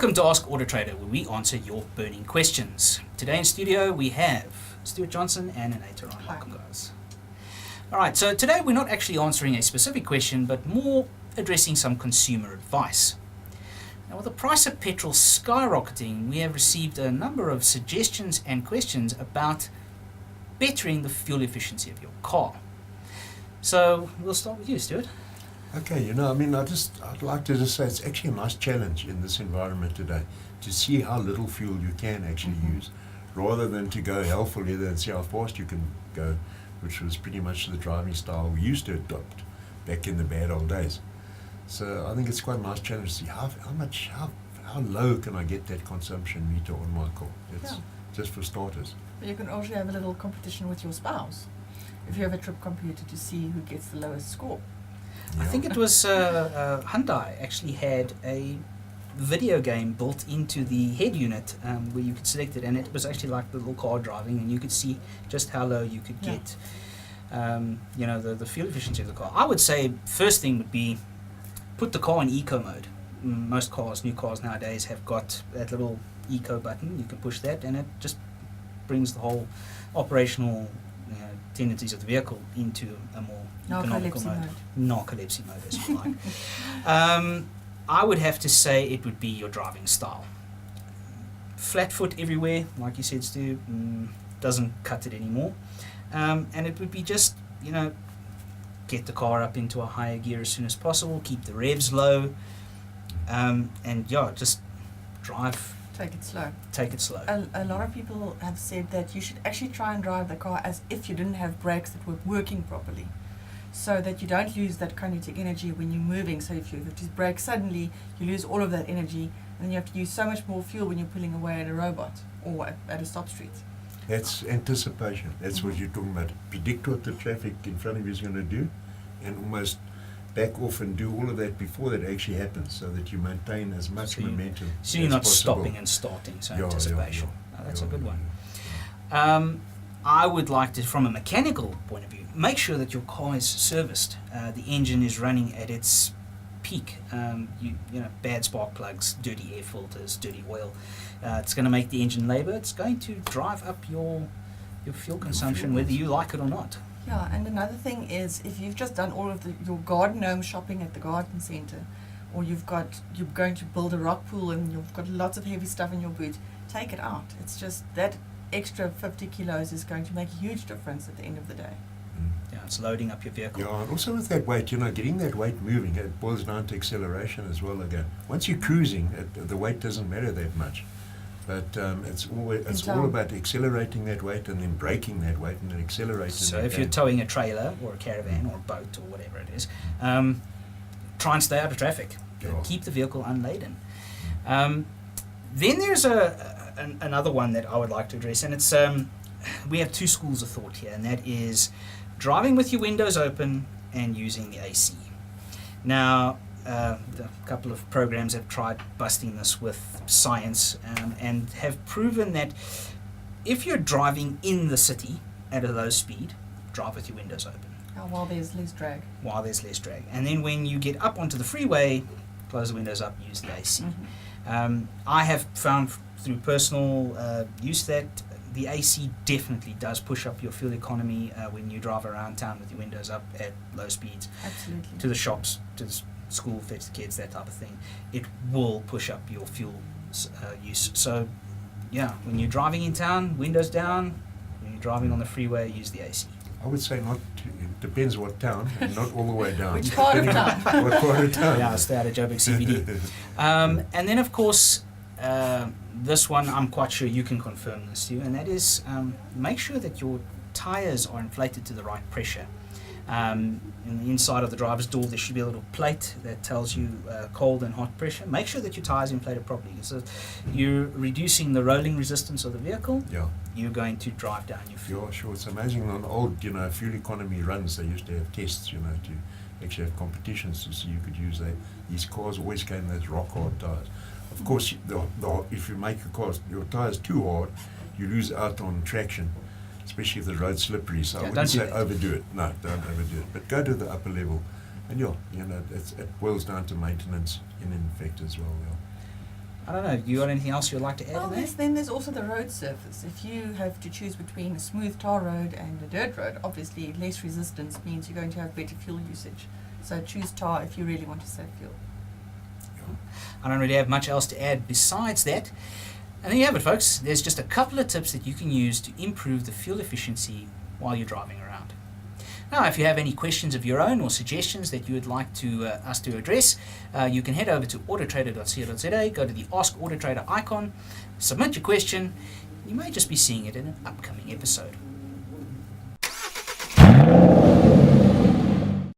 Welcome to Ask Auto Trader, where we answer your burning questions. Today in studio we have Stuart, Johnston and Theron. Welcome, guys. Alright, so today we're not actually answering a specific question, but more addressing some consumer advice. Now, with the price of petrol skyrocketing, we have received a number of suggestions and questions about bettering the fuel efficiency of your car. So we'll start with you, Stuart. Okay, I'd like to just say it's actually a nice challenge in this environment today to see how little fuel you can actually use, rather than to go hell for leather and see how fast you can go, which was pretty much the driving style we used to adopt back in the bad old days. So I think it's quite a nice challenge to see how low can I get that consumption meter on my car. That's just for starters. But you can also have a little competition with your spouse if you have a trip computer to see who gets the lowest score. I think it was Hyundai actually had a video game built into the head unit where you could select it, and it was actually like the little car driving, and you could see just how low you could get the fuel efficiency of the car. I would say first thing would be put the car in eco mode. Most cars, new cars nowadays, have got that little eco button. You can push that and it just brings the whole operational tendencies of the vehicle into a more economical mode. Narcolepsy mode, as you like. I would have to say it would be your driving style. Flat foot everywhere, like you said, Stu, doesn't cut it anymore. And it would be just, get the car up into a higher gear as soon as possible, keep the revs low, just drive. Take it slow. Take it slow. A lot of people have said that you should actually try and drive the car as if you didn't have brakes that were working properly, so that you don't lose that kinetic energy when you're moving. So if you have to brake suddenly, you lose all of that energy, and then you have to use so much more fuel when you're pulling away at a robot or at a stop street. That's anticipation. That's what you're talking about. Predict what the traffic in front of you is going to do, and almost back off and do all of that before that actually happens, so that you maintain as much momentum so you're as not possible. stopping and starting, so anticipation. That's a good one. Yeah. I would like to, from a mechanical point of view, make sure that your car is serviced. The engine is running at its peak. Bad spark plugs, dirty air filters, dirty oil. It's going to make the engine labour. It's going to drive up your fuel consumption, whether you like it or not. Yeah, and another thing is, if you've just done all of your garden gnome shopping at the garden centre, or you're going to build a rock pool and you've got lots of heavy stuff in your boot, take it out. It's just that extra 50 kilos is going to make a huge difference at the end of the day. Yeah, it's loading up your vehicle. Yeah, and also with that weight, getting that weight moving, it boils down to acceleration as well again. Once you're cruising, the weight doesn't matter that much. But it's all about accelerating that weight and then braking that weight and then accelerating. So if you're towing a trailer or a caravan or a boat or whatever it is, try and stay out of traffic. Keep the vehicle unladen. Then there's another one that I would like to address, and it's we have two schools of thought here, and that is driving with your windows open and using the AC. Now, a couple of programs have tried busting this with science and have proven that if you're driving in the city at a low speed, drive with your windows open. While there's less drag. And then when you get up onto the freeway, close the windows up, use the AC. I have found through personal use that the AC definitely does push up your fuel economy when you drive around town with your windows up at low speeds. Absolutely. To the shops, to the school, fetch the kids, that type of thing. It will push up your fuel use. So, when you're driving in town, windows down. When you're driving on the freeway, use the AC. I would say it depends what town, and not all the way down. Which part of town? What part of town? Yeah, stay out of Joburg CBD. And then, of course, this one, I'm quite sure you can confirm this too, and that is make sure that your tyres are inflated to the right pressure. In the inside of the driver's door, there should be a little plate that tells you cold and hot pressure. Make sure that your tyres are inflated properly. So you're reducing the rolling resistance of the vehicle. Yeah. You're going to drive down your fuel. Yeah, sure. It's amazing on old, fuel economy runs. They used to have tests, to actually have competitions to see you could use that. These cars always came with rock hard tyres. Of course, if you make your tyres too hard, you lose out on traction, especially if the road's slippery. So I wouldn't say overdo it. No, don't overdo it. But go to the upper level. And it boils down to maintenance in effect as well. I don't know, you got anything else you'd like to add Well, in there? then there's also the road surface. If you have to choose between a smooth tar road and a dirt road, obviously less resistance means you're going to have better fuel usage. So choose tar if you really want to save fuel. I don't really have much else to add besides that. And there you have it, folks. There's just a couple of tips that you can use to improve the fuel efficiency while you're driving around. Now, if you have any questions of your own or suggestions that you would like to us to address, you can head over to autotrader.co.za, go to the Ask Autotrader icon, submit your question. You may just be seeing it in an upcoming episode.